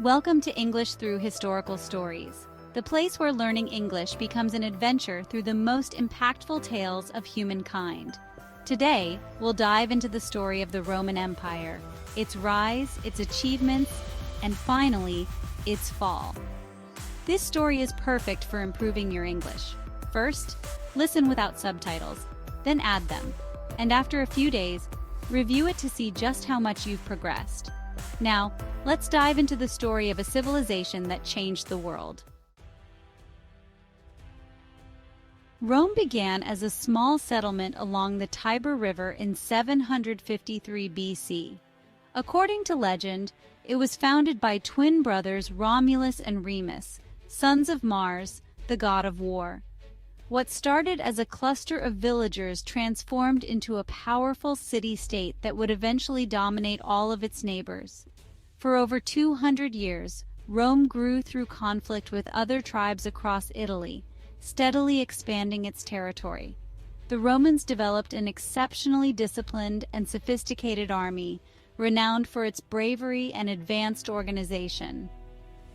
Welcome to English Through Historical Stories, the place where learning English becomes an adventure through the most impactful tales of humankind. Today, we'll dive into the story of the Roman Empire, its rise, its achievements, and finally, its fall. This story is perfect for improving your English. First, listen without subtitles, then add them. And after a few days, review it to see just how much you've progressed. Now, let's dive into the story of a civilization that changed the world. Rome began as a small settlement along the Tiber River in 753 BC. According to legend, it was founded by twin brothers Romulus and Remus, sons of Mars, the god of war. What started as a cluster of villagers transformed into a powerful city-state that would eventually dominate all of its neighbors. For over 200 years, Rome grew through conflict with other tribes across Italy, steadily expanding its territory. The Romans developed an exceptionally disciplined and sophisticated army, renowned for its bravery and advanced organization.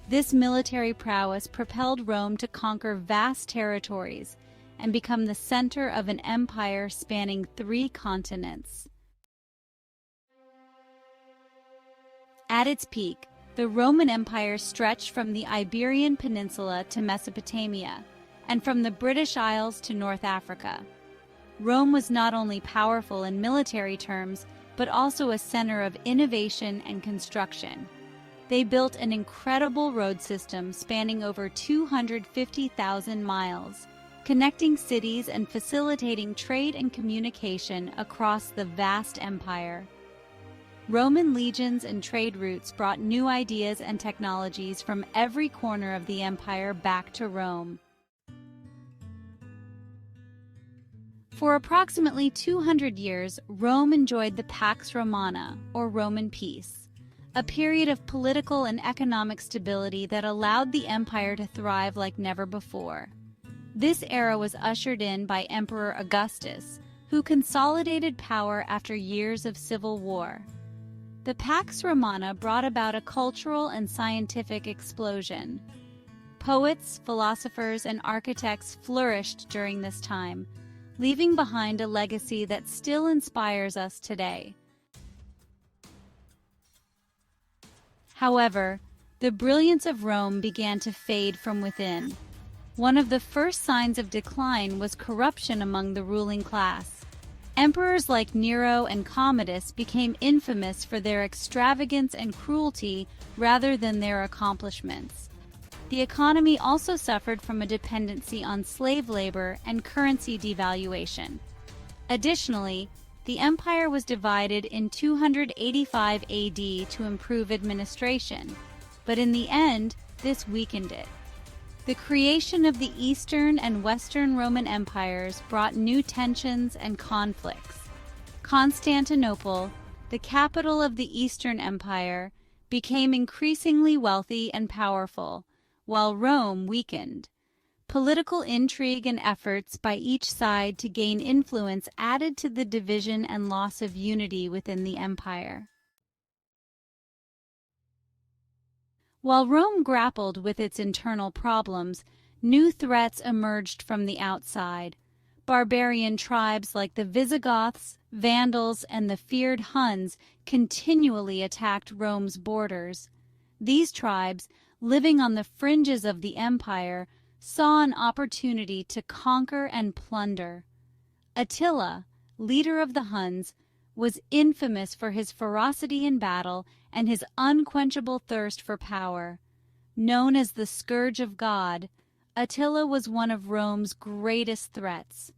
This military prowess propelled Rome to conquer vast territories and become the center of an empire spanning 3 continents. At its peak, the Roman Empire stretched from the Iberian Peninsula to Mesopotamia, and from the British Isles to North Africa. Rome was not only powerful in military terms, but also a center of innovation and construction. They built an incredible road system spanning over 250,000 miles, connecting cities and facilitating trade and communication across the vast empire. Roman legions and trade routes brought new ideas and technologies from every corner of the empire back to Rome. For approximately 200 years, Rome enjoyed the Pax Romana, or Roman peace, a period of political and economic stability that allowed the empire to thrive like never before. This era was ushered in by Emperor Augustus, who consolidated power after years of civil war. The Pax Romana brought about a cultural and scientific explosion. Poets, philosophers, and architects flourished during this time, leaving behind a legacy that still inspires us today. However, the brilliance of Rome began to fade from within. One of the first signs of decline was corruption among the ruling class. Emperors like Nero and Commodus became infamous for their extravagance and cruelty rather than their accomplishments. The economy also suffered from a dependency on slave labor and currency devaluation. Additionally, the empire was divided in 285 AD to improve administration, but in the end, this weakened it. The creation of the Eastern and Western Roman empires brought new tensions and conflicts. Constantinople, the capital of the Eastern Empire, became increasingly wealthy and powerful, while Rome weakened. Political intrigue and efforts by each side to gain influence added to the division and loss of unity within the empire. While Rome grappled with its internal problems, new threats emerged from the outside. Barbarian tribes like the Visigoths, Vandals, and the feared Huns continually attacked Rome's borders. These tribes, living on the fringes of the empire, saw an opportunity to conquer and plunder. Attila, leader of the Huns, was infamous for his ferocity in battle and his unquenchable thirst for power. Known as the Scourge of God, Attila was one of Rome's greatest threats.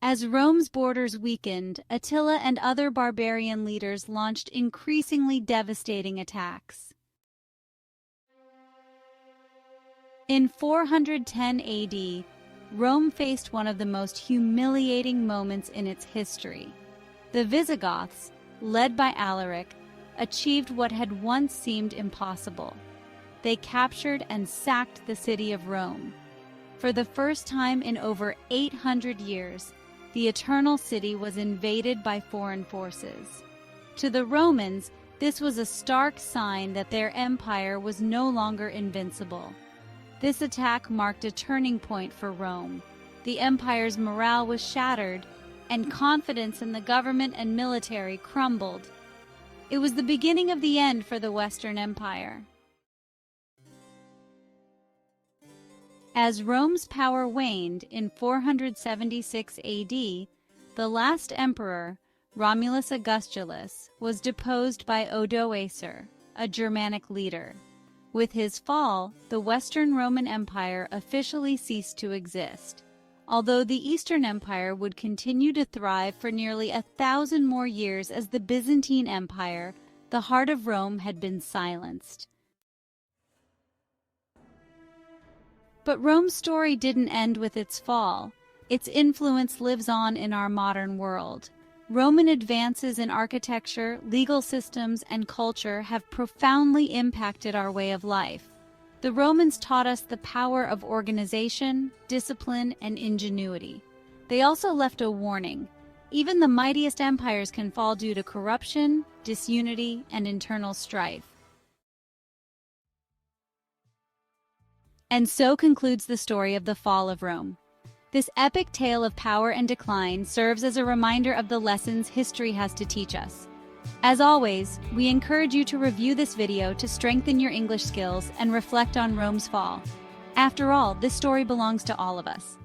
As Rome's borders weakened, Attila and other barbarian leaders launched increasingly devastating attacks. In 410 AD, Rome faced one of the most humiliating moments in its history. The Visigoths, led by Alaric, achieved what had once seemed impossible. They captured and sacked the city of Rome. For the first time in over 800 years, the Eternal City was invaded by foreign forces. To the Romans, This was a stark sign that their empire was no longer invincible. This attack marked a turning point for Rome. The empire's morale was shattered, and confidence in the government and military crumbled. It was the beginning of the end for the Western Empire. As Rome's power waned in 476 AD, the last emperor, Romulus Augustulus, was deposed by Odoacer, a Germanic leader. With his fall, the Western Roman Empire officially ceased to exist. Although the Eastern Empire would continue to thrive for nearly 1,000 more years as the Byzantine Empire, the heart of Rome had been silenced. But Rome's story didn't end with its fall. Its influence lives on in our modern world. Roman advances in architecture, legal systems, and culture have profoundly impacted our way of life. The Romans taught us the power of organization, discipline, and ingenuity. They also left a warning. Even the mightiest empires can fall due to corruption, disunity, and internal strife. And so concludes the story of the fall of Rome. This epic tale of power and decline serves as a reminder of the lessons history has to teach us. As always, we encourage you to review this video to strengthen your English skills and reflect on Rome's fall. After all, this story belongs to all of us.